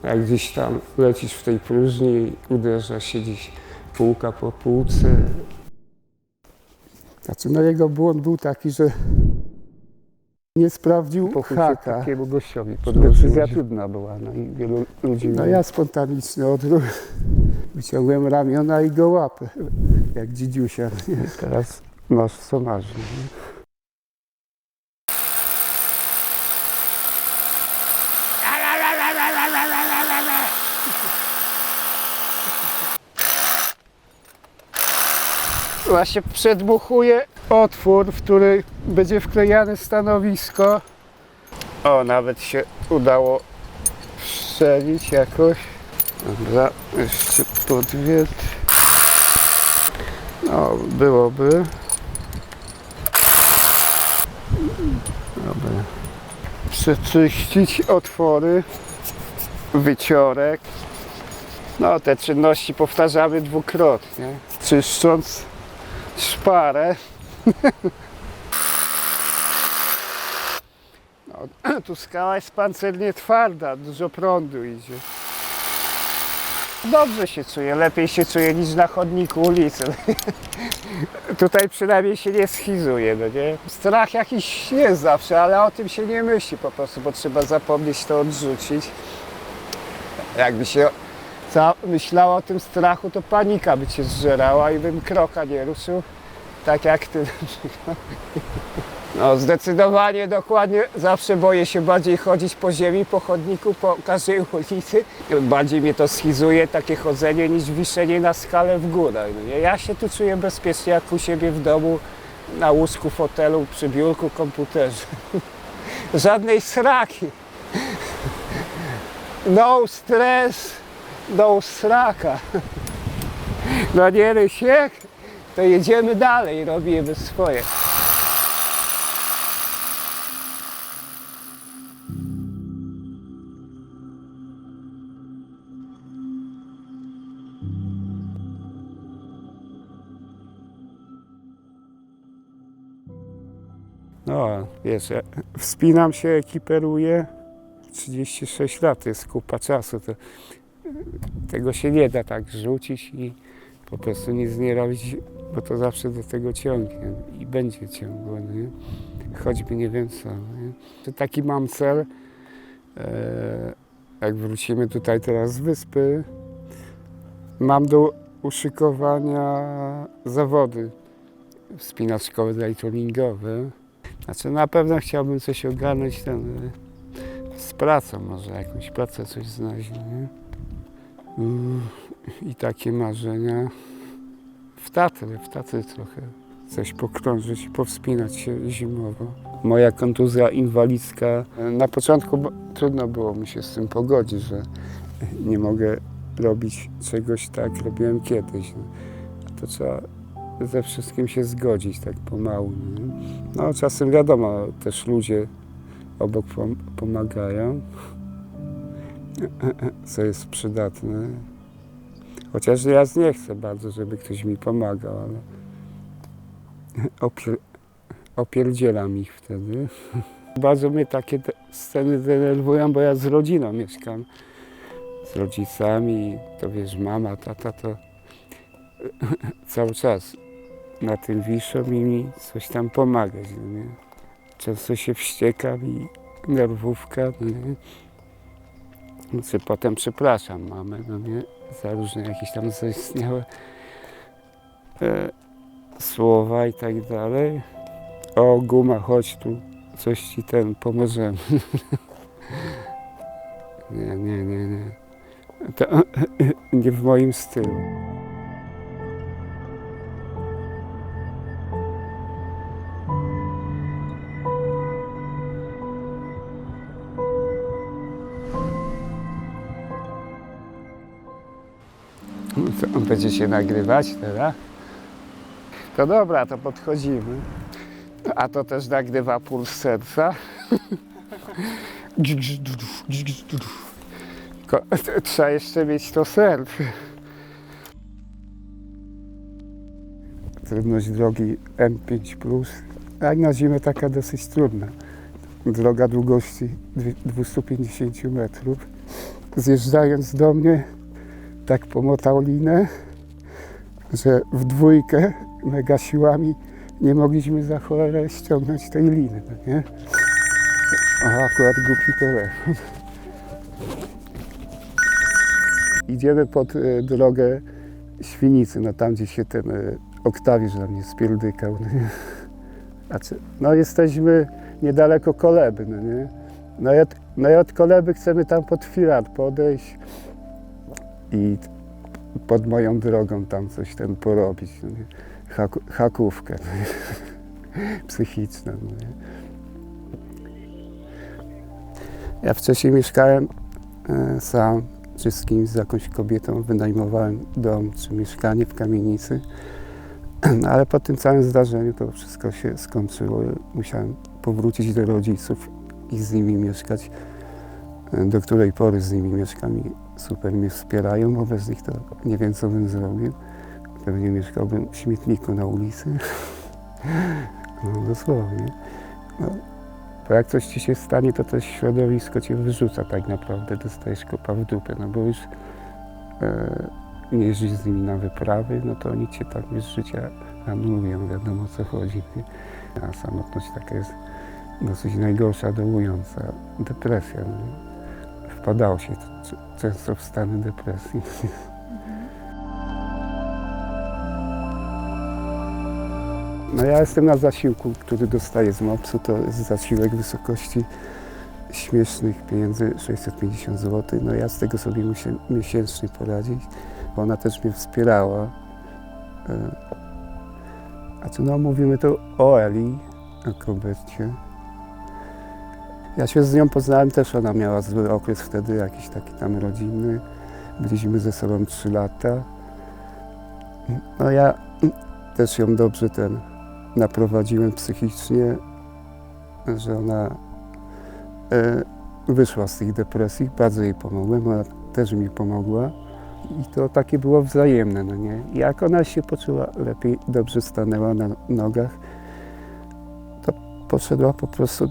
Jak gdzieś tam lecisz w tej próżni, uderza się gdzieś półka po półce. Znaczy, no jego błąd był taki, że nie sprawdził haka. Takiemu gościowi. Decyzja trudna była, no i wielu ludzi... No ja spontaniczny odruch. Wyciągłem ramiona i go łapę, jak dzidziusia. Teraz masz co masz. Właśnie przedmuchuję otwór, w który będzie wklejane stanowisko. O, nawet się udało strzelić jakoś. Dobra, jeszcze podwiet. No, byłoby. Dobra. Przeczyścić otwory, wyciorek. No, te czynności powtarzamy dwukrotnie. Czyszcząc szparę. No, tu skała jest pancernie twarda, dużo prądu idzie. Dobrze się czuję, lepiej się czuję niż na chodniku ulicy. Tutaj przynajmniej się nie schizuje, no nie? Strach jakiś jest zawsze, ale o tym się nie myśli po prostu, bo trzeba zapomnieć to odrzucić. Jakby się myślała o tym strachu, to panika by cię zżerała i bym kroka nie ruszył, tak jak ty. No zdecydowanie, dokładnie, zawsze boję się bardziej chodzić po ziemi, po chodniku, po każdej ulicy. Bardziej mnie to schizuje, takie chodzenie, niż wiszenie na skale w górę. Ja się tu czuję bezpiecznie jak u siebie w domu, na łóżku, fotelu, przy biurku, komputerze. Żadnej sraki. No stres, no sraka. No nie, Rysiek, to jedziemy dalej, robimy swoje. No, wiesz, wspinam się, ekiperuję. 36 lat, to jest kupa czasu. Tego się nie da tak rzucić i po prostu nic nie robić, bo to zawsze do tego ciągnie i będzie ciągło, nie? Choćby nie wiem co. Nie? To taki mam cel, jak wrócimy tutaj teraz z wyspy, mam do uszykowania zawody wspinaczkowe, dajtruningowe. Znaczy na pewno chciałbym coś ogarnąć z pracą, może jakąś pracę, coś znaleźć, nie? I takie marzenia. W Tatry trochę coś pokrążyć, powspinać się zimowo. Moja kontuzja inwalidzka, na początku trudno było mi się z tym pogodzić, że nie mogę robić czegoś tak, jak robiłem kiedyś. To trzeba ze wszystkim się zgodzić tak pomału. Nie? No czasem wiadomo, też ludzie obok pomagają, co jest przydatne. Chociaż ja nie chcę bardzo, żeby ktoś mi pomagał, ale opierdzielam ich wtedy. Bardzo mnie takie sceny denerwują, bo ja z rodziną mieszkam, z rodzicami, to wiesz, mama, tata, to cały czas na tym wiszą i mi coś tam pomagać, no nie? Często się wściekam i nerwówka, no nie? Znaczy, potem przepraszam mamę, no nie? Za różne jakieś tam zaistniałe słowa i tak dalej. O, guma, chodź tu, coś ci pomożemy. Nie. To nie w moim stylu. Co, będziecie nagrywać teraz? To dobra, to podchodzimy. A to też nagrywa puls serca. Trzeba jeszcze mieć to serce. Trudność drogi M5+, a na zimę taka dosyć trudna. Droga długości 250 metrów. zjeżdżając do mnie, tak pomotał linę, że w dwójkę mega siłami nie mogliśmy za cholerę ściągnąć tej liny, no nie? Aha, akurat głupi telefon. Idziemy pod drogę Świnicy, no tam gdzie się ten Oktawiusz na mnie spierdykał, no nie? No jesteśmy niedaleko Koleby, no nie? No i od Koleby chcemy tam pod Firat podejść i pod moją drogą tam coś ten porobić, no nie? Hakówkę, no nie? Psychiczną, no nie? Ja wcześniej mieszkałem sam, czy z kimś, z jakąś kobietą, wynajmowałem dom czy mieszkanie w kamienicy, no, ale po tym całym zdarzeniu to wszystko się skończyło. Musiałem powrócić do rodziców i z nimi mieszkać. Do której pory z nimi mieszkam i super mnie wspierają, bo bez nich to nie wiem, co bym zrobił. Pewnie mieszkałbym w śmietniku na ulicy. No dosłownie. No, bo jak coś ci się stanie, to też środowisko cię wyrzuca tak naprawdę, dostajesz kopa w dupę, no bo już nie jeździsz z nimi na wyprawy, no to oni cię tak z życia anulują, wiadomo o co chodzi. Nie? A samotność taka jest dosyć najgorsza, dołująca. Depresja. No. Wpadało się często w stany depresji. No ja jestem na zasiłku, który dostaję z MOPS-u, to jest zasiłek w wysokości śmiesznych pieniędzy, 650 zł. No ja z tego sobie muszę miesięcznie poradzić, bo ona też mnie wspierała. No mówimy tu o Eli, o kobiecie. Ja się z nią poznałem, też ona miała zły okres wtedy, jakiś taki tam rodzinny. Byliśmy ze sobą 3 lata. No ja też ją dobrze naprowadziłem psychicznie, że ona wyszła z tych depresji, bardzo jej pomogłem, ona też mi pomogła i to takie było wzajemne, no nie? I jak ona się poczuła lepiej, dobrze stanęła na nogach, to poszedła po prostu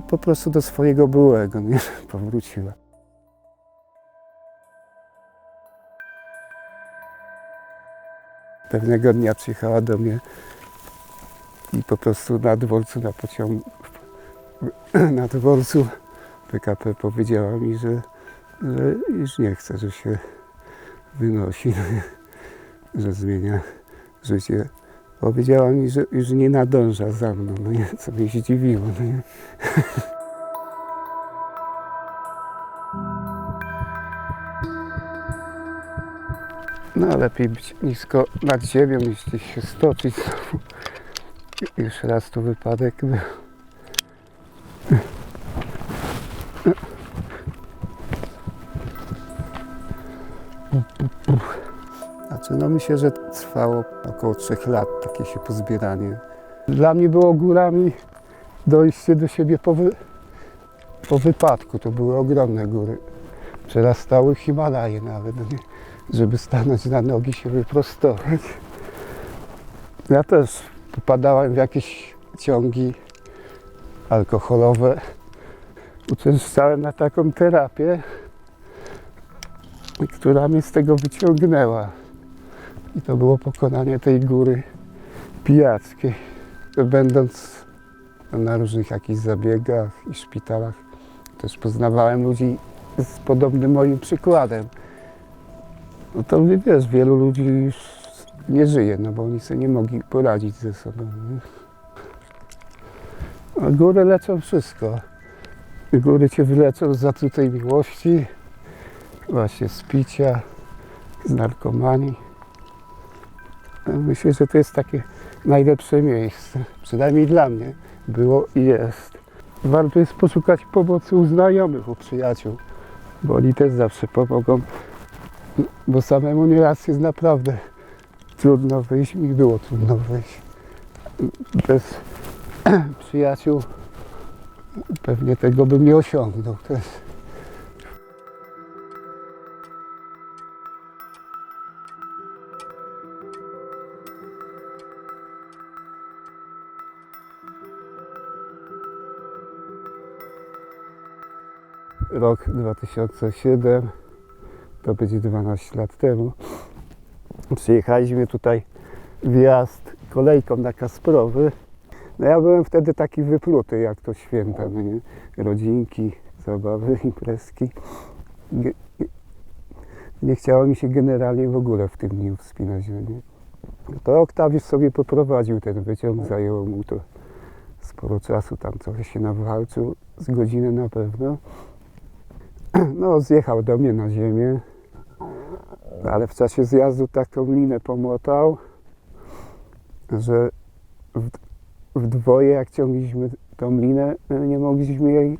po prostu do swojego byłego, nie? Powróciła. Pewnego dnia przyjechała do mnie i po prostu na dworcu, na pociągu, na dworcu PKP powiedziała mi, że już nie chce, że się wynosi, że zmienia życie. Powiedziała mi, że już nie nadąża za mną, no nie, co mnie zdziwiło. No nie. No lepiej być nisko nad ziemią, niż gdzieś się stoczyć. Już raz tu wypadek był. No myślę, że trwało około 3 lat takie się pozbieranie. Dla mnie było górami dojście do siebie po wypadku. To były ogromne góry. Przerastały Himalaje nawet, nie? Żeby stanąć na nogi, się wyprostować. Ja też popadałem w jakieś ciągi alkoholowe. Uczęszczałem na taką terapię, która mnie z tego wyciągnęła. I to było pokonanie tej góry pijackiej. Będąc na różnych jakichś zabiegach i szpitalach, też poznawałem ludzi z podobnym moim przykładem. No to wiesz, wielu ludzi już nie żyje, no bo oni sobie nie mogli poradzić ze sobą. Nie? A góry leczą wszystko. Góry cię wyleczą z zatrutej miłości, właśnie z picia, z narkomanii. Myślę, że to jest takie najlepsze miejsce, przynajmniej dla mnie było i jest. Warto jest poszukać pomocy u znajomych, u przyjaciół, bo oni też zawsze pomogą, bo samemu nieraz jest naprawdę trudno wyjść, mi było trudno wyjść. Bez przyjaciół pewnie tego bym nie osiągnął też. rok 2007, to będzie 12 lat temu. Przyjechaliśmy tutaj wjazd kolejką na Kasprowy. No ja byłem wtedy taki wypluty, jak to święta, no nie? Rodzinki, zabawy, imprezki. Nie chciało mi się generalnie w ogóle w tym dniu wspinać, no nie? To Oktawiusz sobie poprowadził ten wyciąg, zajęło mu to sporo czasu, tam trochę się nawalczył, z godziny na pewno. No, zjechał do mnie na ziemię, ale w czasie zjazdu taką linę pomotał, że w dwoje, jak ciągliśmy tą linę, nie mogliśmy jej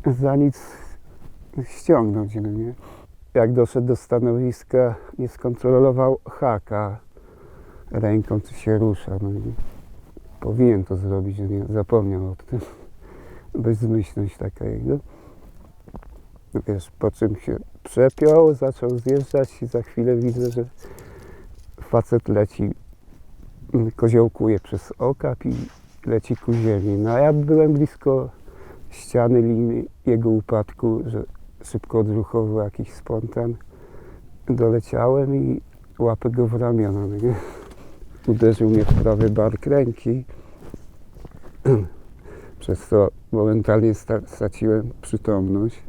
za nic ściągnąć, no nie? Jak doszedł do stanowiska, nie skontrolował haka ręką, czy się rusza, no i powinien to zrobić, że nie zapomniał o tym. Bezmyślność taka jego. Wiesz, po czym się przepiął, zaczął zjeżdżać i za chwilę widzę, że facet leci, koziołkuje przez okap i leci ku ziemi. No a ja byłem blisko ściany liny jego upadku, że szybko odruchowo jakiś spontan. Doleciałem i łapę go w ramiona. No nie? Uderzył mnie w prawy bark ręki, przez co momentalnie straciłem przytomność.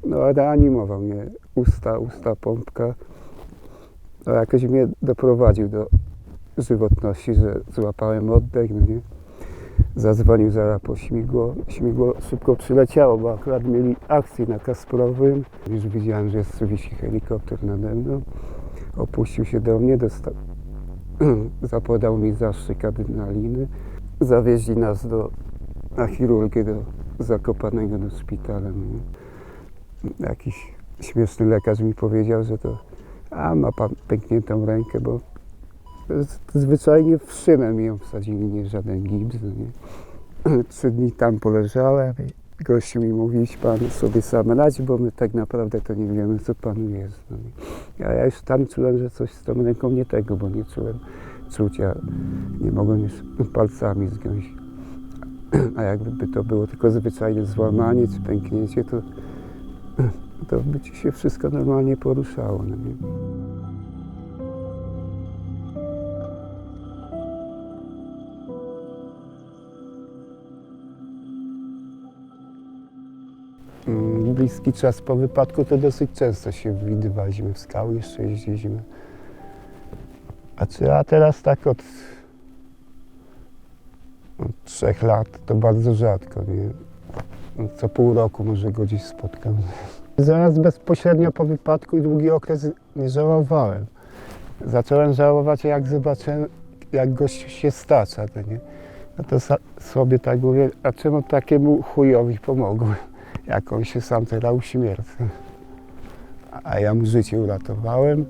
No reanimował mnie, usta, pompka. No, jakoś mnie doprowadził do żywotności, że złapałem oddech, no nie? Zadzwonił zaraz po śmigło. Śmigło szybko przyleciało, bo akurat mieli akcję na Kasprowym. Już widziałem, że wisi helikopter nade mną. Opuścił się do mnie, zapodał mi zastrzyk adrenaliny. Zawieźli nas na chirurgię do Zakopanego, do szpitala. No. Jakiś śmieszny lekarz mi powiedział, że to ma pan pękniętą rękę, bo zwyczajnie w szynę mi ją wsadzili, nie żaden gips. No nie. 3 dni tam poleżałem i gościu mi mówi, idź pan sobie sam radź, bo my tak naprawdę to nie wiemy, co panu jest. No nie. A ja już tam czułem, że coś z tą ręką nie tego, bo nie czułem czucia, nie mogłem już palcami zgiąć. A jakby to było tylko zwyczajne złamanie czy pęknięcie, to by ci się wszystko normalnie poruszało. No nie? Bliski czas po wypadku to dosyć często się widywaliśmy w skały, jeszcze jeździliśmy. A teraz tak od 3 lat to bardzo rzadko, nie? Co pół roku może go gdzieś spotkam. Zaraz bezpośrednio po wypadku i długi okres nie żałowałem. Zacząłem żałować, jak zobaczyłem, jak gościu się stacza, to nie? No to sobie tak mówię, a czemu takiemu chujowi pomogłem? Jak on się sam teraz uśmierca. A ja mu życie uratowałem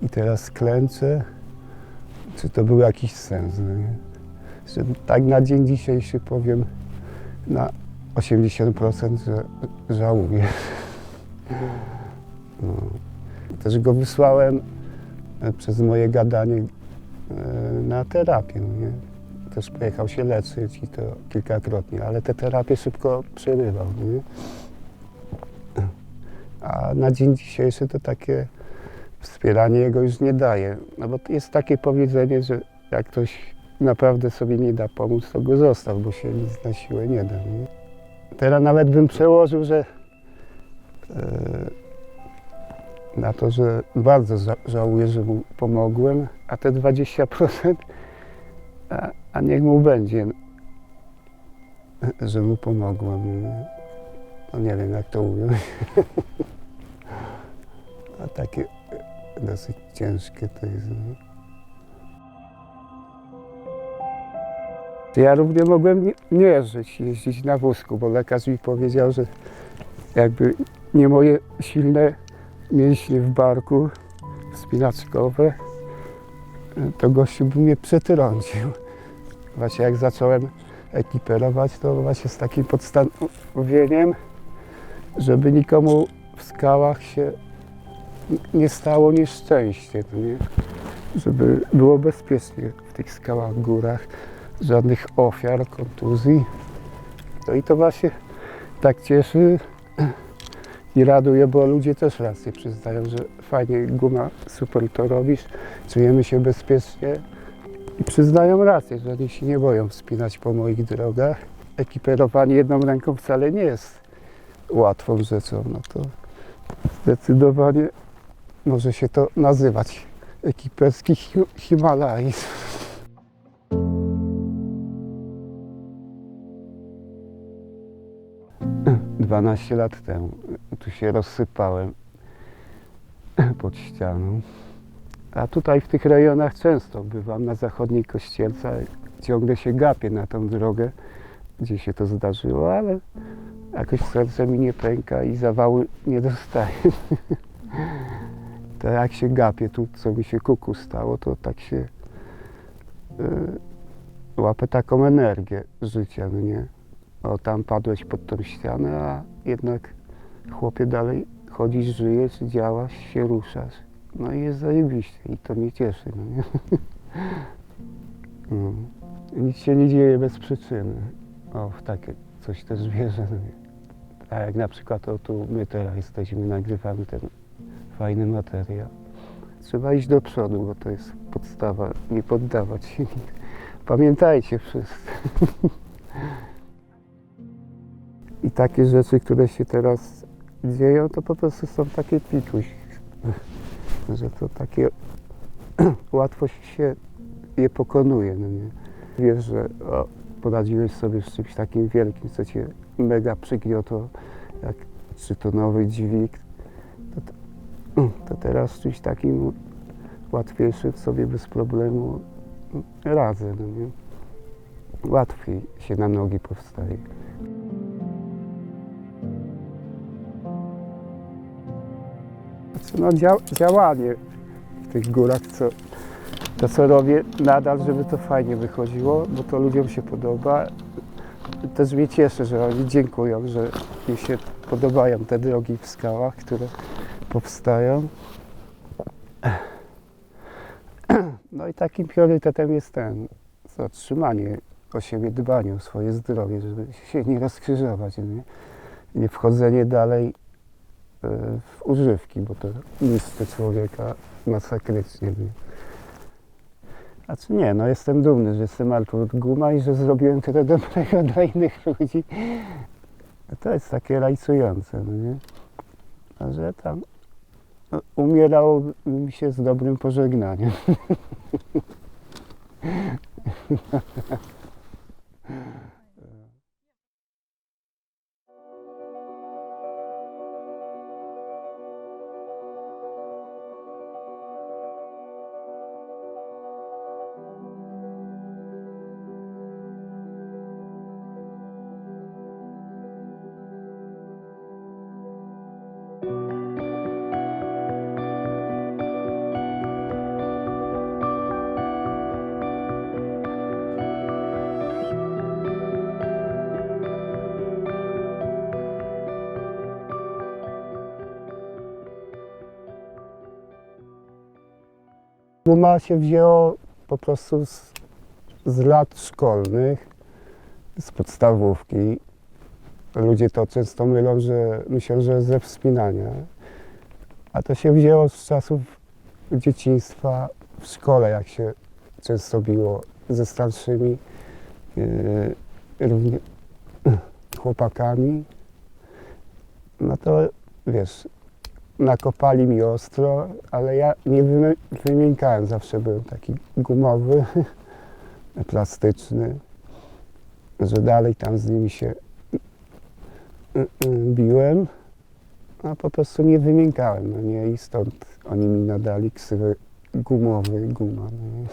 i teraz klęczę. Czy to był jakiś sens? No nie? Że tak na dzień dzisiejszy powiem na 80%, że żałuję. No. Też go wysłałem przez moje gadanie na terapię. Nie? Też pojechał się leczyć i to kilkakrotnie, ale te terapie szybko przerywał. Nie? A na dzień dzisiejszy to takie wspieranie jego już nie daje. No bo jest takie powiedzenie, że jak ktoś naprawdę sobie nie da pomóc, to go zostaw, bo się nic na siłę nie da. Nie? Teraz nawet bym przełożył, że na to, że bardzo żałuję, że mu pomogłem, a te 20%, a niech mu będzie, że mu pomogłem. No nie wiem, jak to ująć. A takie dosyć ciężkie to jest. Ja również mogłem nie jeździć na wózku, bo lekarz mi powiedział, że jakby nie moje silne mięśnie w barku wspinaczkowe, to gościu by mnie przetrącił. Właśnie jak zacząłem ekiperować, to właśnie z takim podstawieniem, żeby nikomu w skałach się nie stało nieszczęście, no nie? Żeby było bezpiecznie w tych skałach, górach. żadnych ofiar, kontuzji. No i to właśnie tak cieszy i raduje, bo ludzie też rację przyznają, że fajnie, guma, super to robisz, czujemy się bezpiecznie i przyznają rację, że oni się nie boją wspinać po moich drogach. Ekiperowanie jedną ręką wcale nie jest łatwą rzeczą, no to zdecydowanie może się to nazywać ekiperski Himalajzm. Dwanaście lat temu tu się rozsypałem pod ścianą. A tutaj w tych rejonach często bywam, na zachodniej Kościelca. Ciągle się gapię na tą drogę, gdzie się to zdarzyło, ale jakoś serce mi nie pęka i zawału nie dostaję. To jak się gapię tu, co mi się kuku stało, to tak się łapę taką energię życia, no nie? O, tam padłeś pod tą ścianę, a jednak chłopie dalej chodzisz, żyjesz, działasz, się ruszasz. No i jest zajebiście i to mnie cieszy, no nie? No. Nic się nie dzieje bez przyczyny. O, w takie coś też wierzę, no nie? Tak jak na przykład o tu my teraz jesteśmy, nagrywamy ten fajny materiał. Trzeba iść do przodu, bo to jest podstawa, nie poddawać się. Pamiętajcie wszyscy. I takie rzeczy, które się teraz dzieją, to po prostu są takie pikuś, że to takie łatwo się je pokonuje, no nie? Wiesz, że poradziłeś sobie z czymś takim wielkim, co cię mega przygniotło, jak czy to nowy dźwig, to teraz z czymś takim łatwiejszym sobie bez problemu radzę, no nie? Łatwiej się na nogi powstaje. No, działanie w tych górach, co robię nadal, żeby to fajnie wychodziło, bo to ludziom się podoba. Też mnie cieszy, że oni dziękują, że mi się podobają te drogi w skałach, które powstają. No i takim priorytetem jest zatrzymanie o siebie, dbanie o swoje zdrowie, żeby się nie rozkrzyżować, nie wchodzenie dalej w używki, bo to niszczy człowieka masakrycznie. Nie? Znaczy nie, no jestem dumny, że jestem Artur Guma i że zrobiłem tyle dobrego dla innych ludzi. To jest takie rajcujące, no nie? A że tam umierało mi się z dobrym pożegnaniem. Guma się wzięło po prostu z lat szkolnych, z podstawówki. Ludzie to często mylą, myślą, że ze wspinania. A to się wzięło z czasów dzieciństwa w szkole, jak się często biło ze starszymi chłopakami. No to wiesz, nakopali mi ostro, ale ja nie wymiękałem, zawsze byłem taki gumowy, plastyczny, że dalej tam z nimi się biłem, a po prostu nie wymiękałem, no nie, i stąd oni mi nadali ksywę gumowy, guma. No nie.